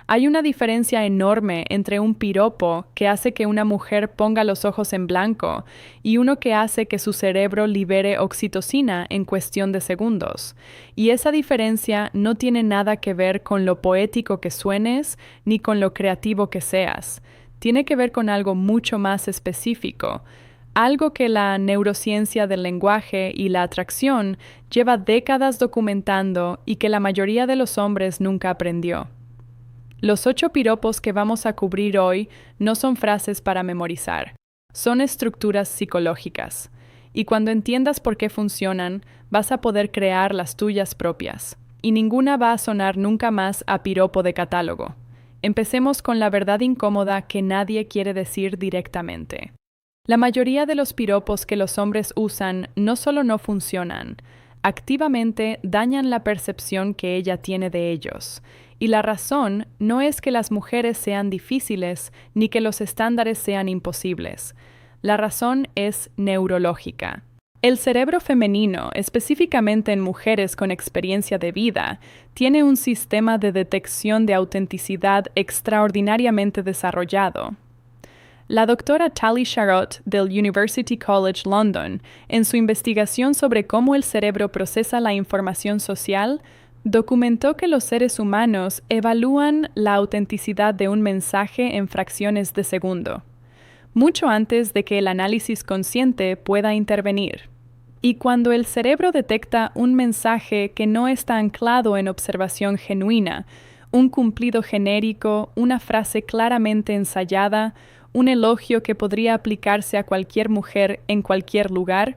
Hay una diferencia enorme entre un piropo que hace que una mujer ponga los ojos en blanco y uno que hace que su cerebro libere oxitocina en cuestión de segundos. Y esa diferencia no tiene nada que ver con lo poético que suenes ni con lo creativo que seas. Tiene que ver con algo mucho más específico, algo que la neurociencia del lenguaje y la atracción lleva décadas documentando y que la mayoría de los hombres nunca aprendió. Los 8 piropos que vamos a cubrir hoy no son frases para memorizar, son estructuras psicológicas. Y cuando entiendas por qué funcionan, vas a poder crear las tuyas propias. Y ninguna va a sonar nunca más a piropo de catálogo. Empecemos con la verdad incómoda que nadie quiere decir directamente. La mayoría de los piropos que los hombres usan no solo no funcionan, activamente dañan la percepción que ella tiene de ellos. Y la razón no es que las mujeres sean difíciles ni que los estándares sean imposibles. La razón es neurológica. El cerebro femenino, específicamente en mujeres con experiencia de vida, tiene un sistema de detección de autenticidad extraordinariamente desarrollado. La doctora Tali Sharot del University College London, en su investigación sobre cómo el cerebro procesa la información social, documentó que los seres humanos evalúan la autenticidad de un mensaje en fracciones de segundo, mucho antes de que el análisis consciente pueda intervenir. Y cuando el cerebro detecta un mensaje que no está anclado en observación genuina, un cumplido genérico, una frase claramente ensayada, un elogio que podría aplicarse a cualquier mujer en cualquier lugar,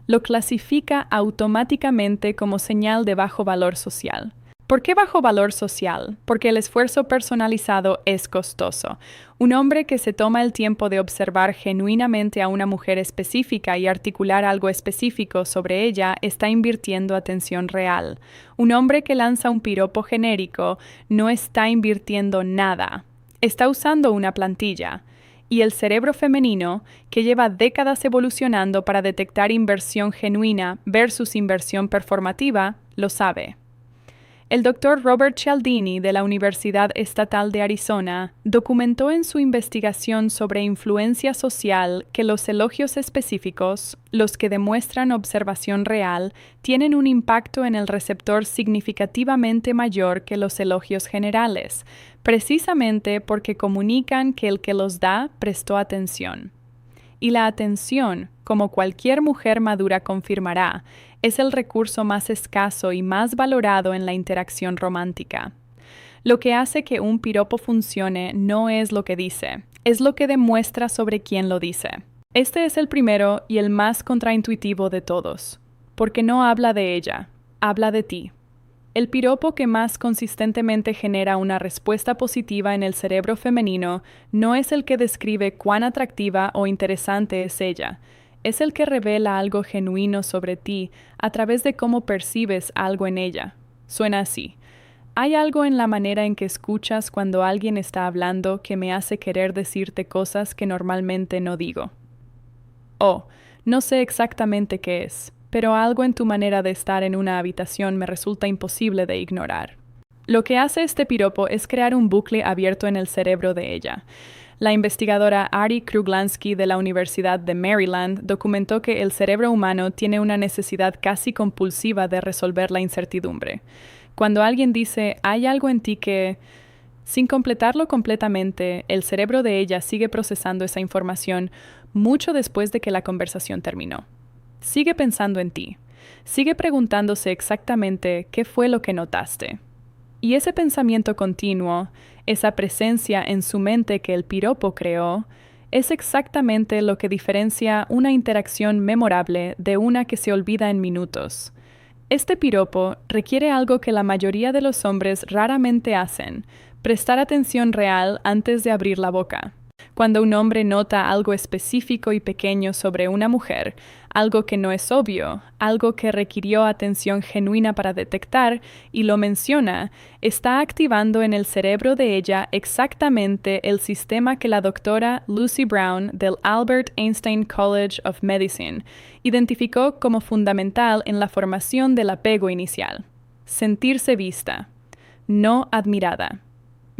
lo clasifica automáticamente como señal de bajo valor social. ¿Por qué bajo valor social? Porque el esfuerzo personalizado es costoso. Un hombre que se toma el tiempo de observar genuinamente a una mujer específica y articular algo específico sobre ella está invirtiendo atención real. Un hombre que lanza un piropo genérico no está invirtiendo nada. Está usando una plantilla. Y el cerebro femenino, que lleva décadas evolucionando para detectar inversión genuina versus inversión performativa, lo sabe. El doctor Robert Cialdini de la Universidad Estatal de Arizona documentó en su investigación sobre influencia social que los elogios específicos, los que demuestran observación real, tienen un impacto en el receptor significativamente mayor que los elogios generales, precisamente porque comunican que el que los da prestó atención. Y la atención, como cualquier mujer madura confirmará, es el recurso más escaso y más valorado en la interacción romántica. Lo que hace que un piropo funcione no es lo que dice, es lo que demuestra sobre quién lo dice. Este es el primero y el más contraintuitivo de todos, porque no habla de ella, habla de ti. El piropo que más consistentemente genera una respuesta positiva en el cerebro femenino no es el que describe cuán atractiva o interesante es ella, es el que revela algo genuino sobre ti a través de cómo percibes algo en ella. Suena así. Hay algo en la manera en que escuchas cuando alguien está hablando que me hace querer decirte cosas que normalmente no digo. Oh, no sé exactamente qué es, pero algo en tu manera de estar en una habitación me resulta imposible de ignorar. Lo que hace este piropo es crear un bucle abierto en el cerebro de ella. La investigadora Ari Kruglansky de la Universidad de Maryland documentó que el cerebro humano tiene una necesidad casi compulsiva de resolver la incertidumbre. Cuando alguien dice, hay algo en ti que... Sin completarlo completamente, el cerebro de ella sigue procesando esa información mucho después de que la conversación terminó. Sigue pensando en ti. Sigue preguntándose exactamente qué fue lo que notaste. Y ese pensamiento continuo, esa presencia en su mente que el piropo creó, es exactamente lo que diferencia una interacción memorable de una que se olvida en minutos. Este piropo requiere algo que la mayoría de los hombres raramente hacen, prestar atención real antes de abrir la boca. Cuando un hombre nota algo específico y pequeño sobre una mujer, algo que no es obvio, algo que requirió atención genuina para detectar, y lo menciona, está activando en el cerebro de ella exactamente el sistema que la doctora Lucy Brown del Albert Einstein College of Medicine identificó como fundamental en la formación del apego inicial. Sentirse vista, no admirada.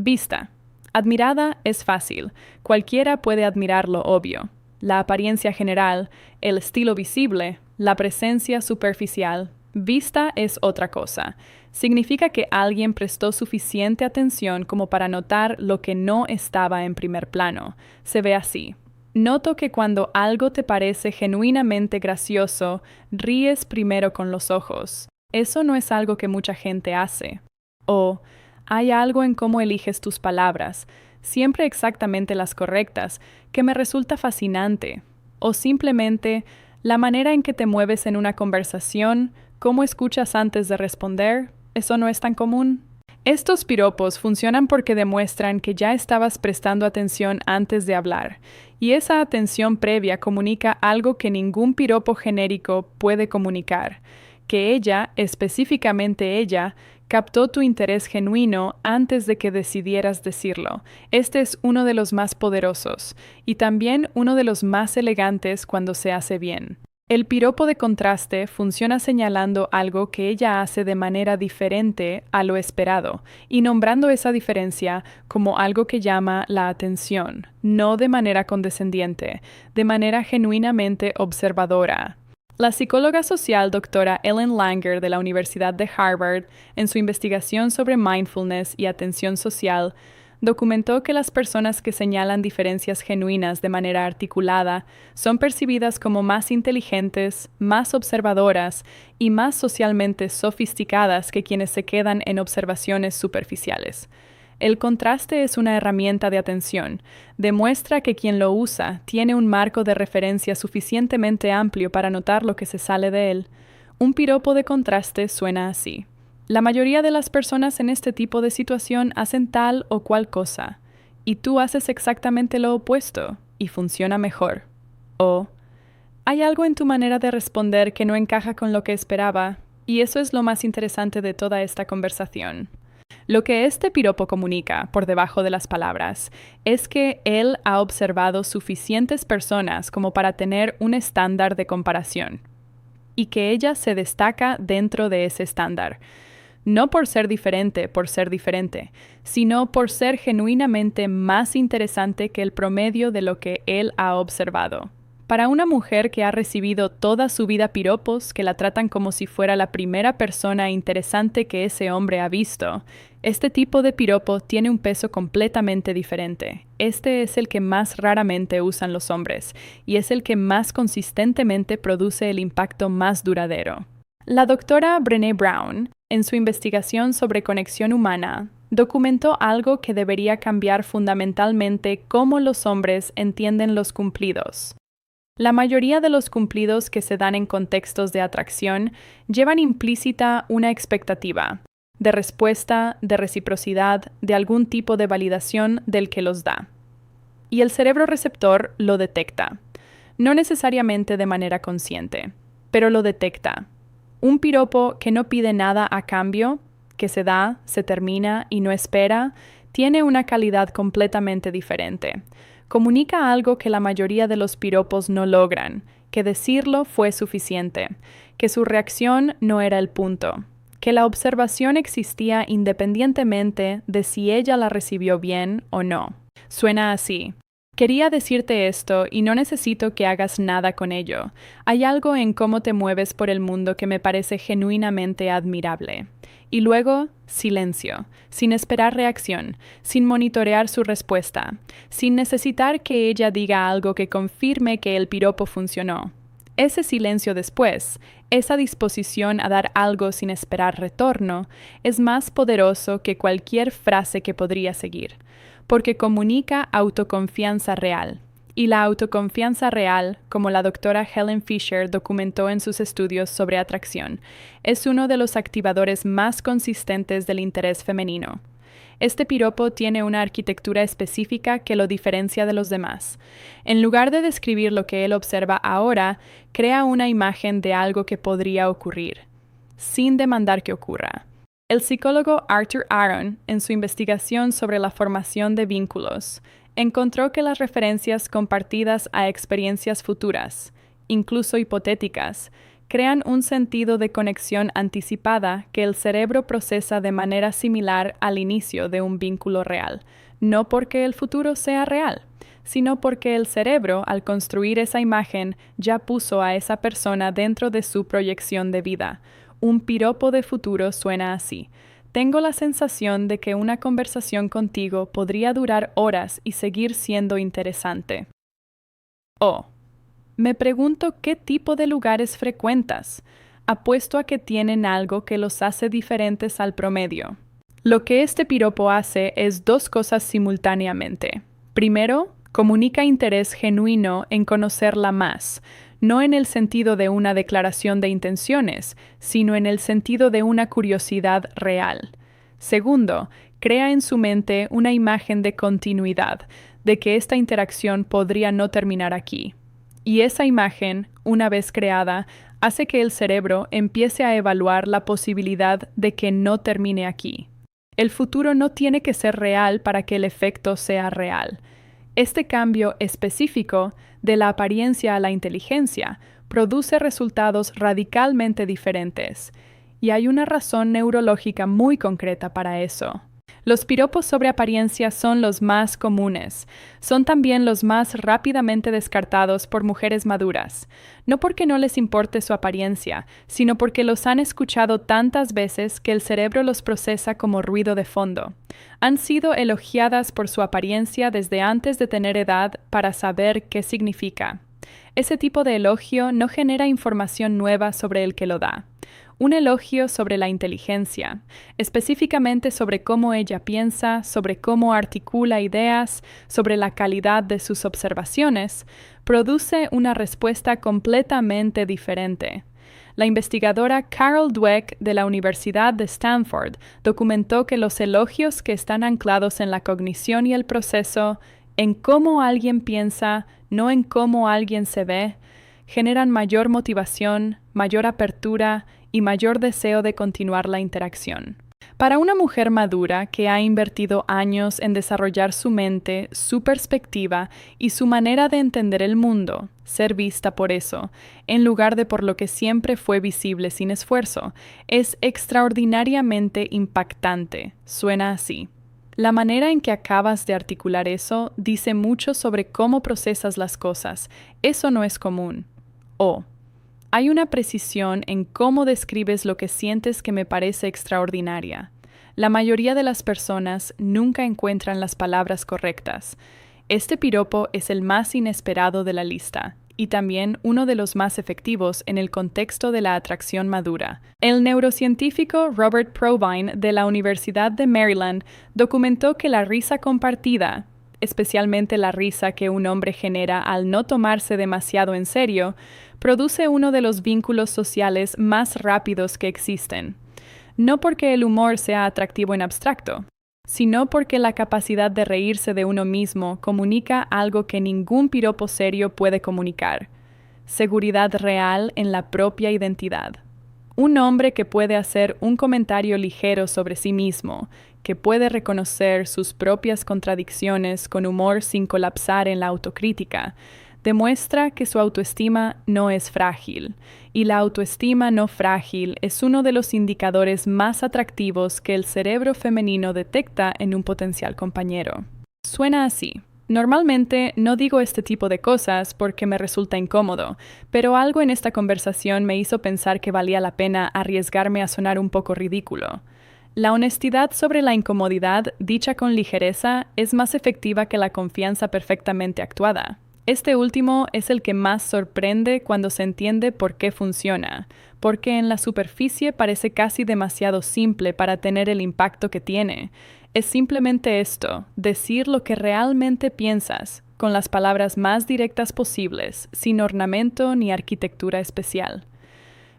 Vista. Admirada es fácil. Cualquiera puede admirar lo obvio. La apariencia general, el estilo visible, la presencia superficial. Vista es otra cosa. Significa que alguien prestó suficiente atención como para notar lo que no estaba en primer plano. Se ve así. Noto que cuando algo te parece genuinamente gracioso, ríes primero con los ojos. Eso no es algo que mucha gente hace. O hay algo en cómo eliges tus palabras, siempre exactamente las correctas, que me resulta fascinante. O simplemente la manera en que te mueves en una conversación, cómo escuchas antes de responder, eso no es tan común. Estos piropos funcionan porque demuestran que ya estabas prestando atención antes de hablar, y esa atención previa comunica algo que ningún piropo genérico puede comunicar, que ella, específicamente ella, captó tu interés genuino antes de que decidieras decirlo. Este es uno de los más poderosos, y también uno de los más elegantes cuando se hace bien. El piropo de contraste funciona señalando algo que ella hace de manera diferente a lo esperado y nombrando esa diferencia como algo que llama la atención, no de manera condescendiente, de manera genuinamente observadora. La psicóloga social doctora Ellen Langer de la Universidad de Harvard, en su investigación sobre mindfulness y atención social, documentó que las personas que señalan diferencias genuinas de manera articulada son percibidas como más inteligentes, más observadoras y más socialmente sofisticadas que quienes se quedan en observaciones superficiales. El contraste es una herramienta de atención. Demuestra que quien lo usa tiene un marco de referencia suficientemente amplio para notar lo que se sale de él. Un piropo de contraste suena así. La mayoría de las personas en este tipo de situación hacen tal o cual cosa, y tú haces exactamente lo opuesto, y funciona mejor. O, hay algo en tu manera de responder que no encaja con lo que esperaba, y eso es lo más interesante de toda esta conversación. Lo que este piropo comunica, por debajo de las palabras, es que él ha observado suficientes personas como para tener un estándar de comparación, y que ella se destaca dentro de ese estándar. No por ser diferente, sino por ser genuinamente más interesante que el promedio de lo que él ha observado. Para una mujer que ha recibido toda su vida piropos que la tratan como si fuera la primera persona interesante que ese hombre ha visto, este tipo de piropo tiene un peso completamente diferente. Este es el que más raramente usan los hombres, y es el que más consistentemente produce el impacto más duradero. La doctora Brené Brown, en su investigación sobre conexión humana, documentó algo que debería cambiar fundamentalmente cómo los hombres entienden los cumplidos. La mayoría de los cumplidos que se dan en contextos de atracción llevan implícita una expectativa de respuesta, de reciprocidad, de algún tipo de validación del que los da. Y el cerebro receptor lo detecta, no necesariamente de manera consciente, pero lo detecta. Un piropo que no pide nada a cambio, que se da, se termina y no espera, tiene una calidad completamente diferente. Comunica algo que la mayoría de los piropos no logran, que decirlo fue suficiente, que su reacción no era el punto, que la observación existía independientemente de si ella la recibió bien o no. Suena así. Quería decirte esto y no necesito que hagas nada con ello. Hay algo en cómo te mueves por el mundo que me parece genuinamente admirable. Y luego, silencio, sin esperar reacción, sin monitorear su respuesta, sin necesitar que ella diga algo que confirme que el piropo funcionó. Ese silencio después, esa disposición a dar algo sin esperar retorno, es más poderoso que cualquier frase que podría seguir, porque comunica autoconfianza real. Y la autoconfianza real, como la doctora Helen Fisher documentó en sus estudios sobre atracción, es uno de los activadores más consistentes del interés femenino. Este piropo tiene una arquitectura específica que lo diferencia de los demás. En lugar de describir lo que él observa ahora, crea una imagen de algo que podría ocurrir, sin demandar que ocurra. El psicólogo Arthur Aron, en su investigación sobre la formación de vínculos, encontró que las referencias compartidas a experiencias futuras, incluso hipotéticas, crean un sentido de conexión anticipada que el cerebro procesa de manera similar al inicio de un vínculo real, no porque el futuro sea real, sino porque el cerebro, al construir esa imagen, ya puso a esa persona dentro de su proyección de vida. Un piropo de futuro suena así: tengo la sensación de que una conversación contigo podría durar horas y seguir siendo interesante. O: me pregunto qué tipo de lugares frecuentas. Apuesto a que tienen algo que los hace diferentes al promedio. Lo que este piropo hace es dos cosas simultáneamente. Primero, comunica interés genuino en conocerla más, no en el sentido de una declaración de intenciones, sino en el sentido de una curiosidad real. Segundo, crea en su mente una imagen de continuidad, de que esta interacción podría no terminar aquí. Y esa imagen, una vez creada, hace que el cerebro empiece a evaluar la posibilidad de que no termine aquí. El futuro no tiene que ser real para que el efecto sea real. Este cambio específico, de la apariencia a la inteligencia, produce resultados radicalmente diferentes, y hay una razón neurológica muy concreta para eso. Los piropos sobre apariencia son los más comunes. Son también los más rápidamente descartados por mujeres maduras, no porque no les importe su apariencia, sino porque los han escuchado tantas veces que el cerebro los procesa como ruido de fondo. Han sido elogiadas por su apariencia desde antes de tener edad para saber qué significa. Ese tipo de elogio no genera información nueva sobre el que lo da. Un elogio sobre la inteligencia, específicamente sobre cómo ella piensa, sobre cómo articula ideas, sobre la calidad de sus observaciones, produce una respuesta completamente diferente. La investigadora Carol Dweck de la Universidad de Stanford documentó que los elogios que están anclados en la cognición y el proceso, en cómo alguien piensa, no en cómo alguien se ve, generan mayor motivación, mayor apertura y mayor deseo de continuar la interacción. Para una mujer madura que ha invertido años en desarrollar su mente, su perspectiva y su manera de entender el mundo, ser vista por eso, en lugar de por lo que siempre fue visible sin esfuerzo, es extraordinariamente impactante. Suena así. La manera en que acabas de articular eso dice mucho sobre cómo procesas las cosas. Eso no es común. O: hay una precisión en cómo describes lo que sientes que me parece extraordinaria. La mayoría de las personas nunca encuentran las palabras correctas. Este piropo es el más inesperado de la lista, y también uno de los más efectivos en el contexto de la atracción madura. El neurocientífico Robert Provine de la Universidad de Maryland documentó que la risa compartida, especialmente la risa que un hombre genera al no tomarse demasiado en serio, produce uno de los vínculos sociales más rápidos que existen. No porque el humor sea atractivo en abstracto, sino porque la capacidad de reírse de uno mismo comunica algo que ningún piropo serio puede comunicar: seguridad real en la propia identidad. Un hombre que puede hacer un comentario ligero sobre sí mismo, que puede reconocer sus propias contradicciones con humor sin colapsar en la autocrítica, demuestra que su autoestima no es frágil, y la autoestima no frágil es uno de los indicadores más atractivos que el cerebro femenino detecta en un potencial compañero. Suena así. Normalmente no digo este tipo de cosas porque me resulta incómodo, pero algo en esta conversación me hizo pensar que valía la pena arriesgarme a sonar un poco ridículo. La honestidad sobre la incomodidad, dicha con ligereza, es más efectiva que la confianza perfectamente actuada. Este último es el que más sorprende cuando se entiende por qué funciona, porque en la superficie parece casi demasiado simple para tener el impacto que tiene. Es simplemente esto: decir lo que realmente piensas, con las palabras más directas posibles, sin ornamento ni arquitectura especial.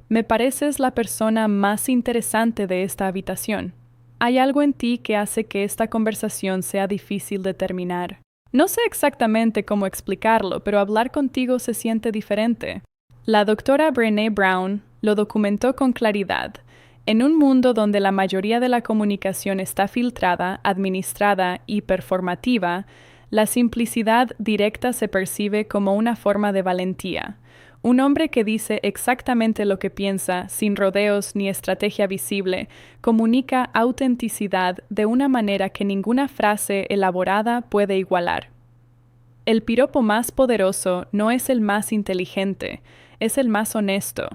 Me pareces la persona más interesante de esta habitación. Hay algo en ti que hace que esta conversación sea difícil de terminar. No sé exactamente cómo explicarlo, pero hablar contigo se siente diferente. La doctora Brené Brown lo documentó con claridad. En un mundo donde la mayoría de la comunicación está filtrada, administrada y performativa, la simplicidad directa se percibe como una forma de valentía, Un hombre que dice exactamente lo que piensa, sin rodeos ni estrategia visible, comunica autenticidad de una manera que ninguna frase elaborada puede igualar. El piropo más poderoso no es el más inteligente, es el más honesto.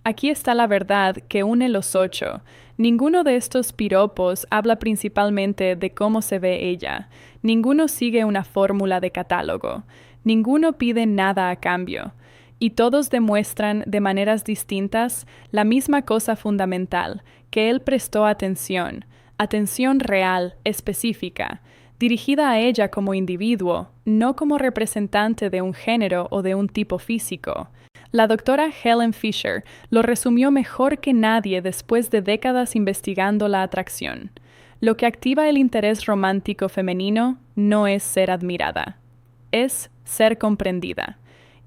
Aquí está la verdad que une los 8. Ninguno de estos piropos habla principalmente de cómo se ve ella. Ninguno sigue una fórmula de catálogo. Ninguno pide nada a cambio. Y todos demuestran de maneras distintas la misma cosa fundamental, que él prestó atención, atención real, específica, dirigida a ella como individuo, no como representante de un género o de un tipo físico. La doctora Helen Fisher lo resumió mejor que nadie después de décadas investigando la atracción. Lo que activa el interés romántico femenino no es ser admirada, es ser comprendida.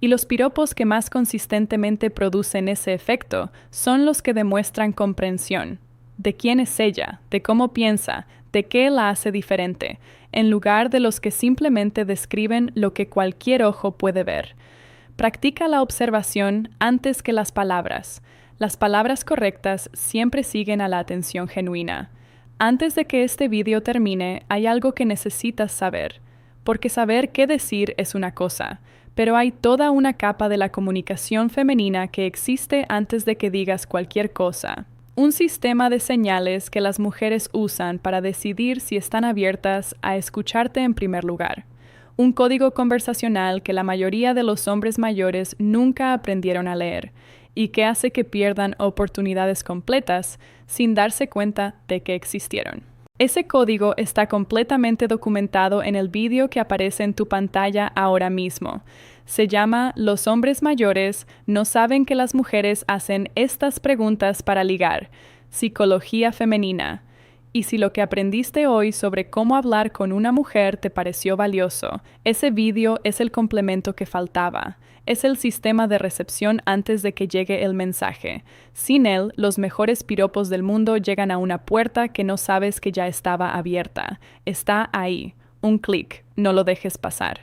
Y los piropos que más consistentemente producen ese efecto son los que demuestran comprensión, de quién es ella, de cómo piensa, de qué la hace diferente, en lugar de los que simplemente describen lo que cualquier ojo puede ver. Practica la observación antes que las palabras. Las palabras correctas siempre siguen a la atención genuina. Antes de que este vídeo termine, hay algo que necesitas saber, porque saber qué decir es una cosa, pero hay toda una capa de la comunicación femenina que existe antes de que digas cualquier cosa. Un sistema de señales que las mujeres usan para decidir si están abiertas a escucharte en primer lugar. Un código conversacional que la mayoría de los hombres mayores nunca aprendieron a leer y que hace que pierdan oportunidades completas sin darse cuenta de que existieron. Ese código está completamente documentado en el vídeo que aparece en tu pantalla ahora mismo. Se llama Los hombres mayores no saben que las mujeres hacen estas preguntas para ligar. Psicología femenina. Y si lo que aprendiste hoy sobre cómo hablar con una mujer te pareció valioso, ese vídeo es el complemento que faltaba. Es el sistema de recepción antes de que llegue el mensaje. Sin él, los mejores piropos del mundo llegan a una puerta que no sabes que ya estaba abierta. Está ahí. Un clic. No lo dejes pasar.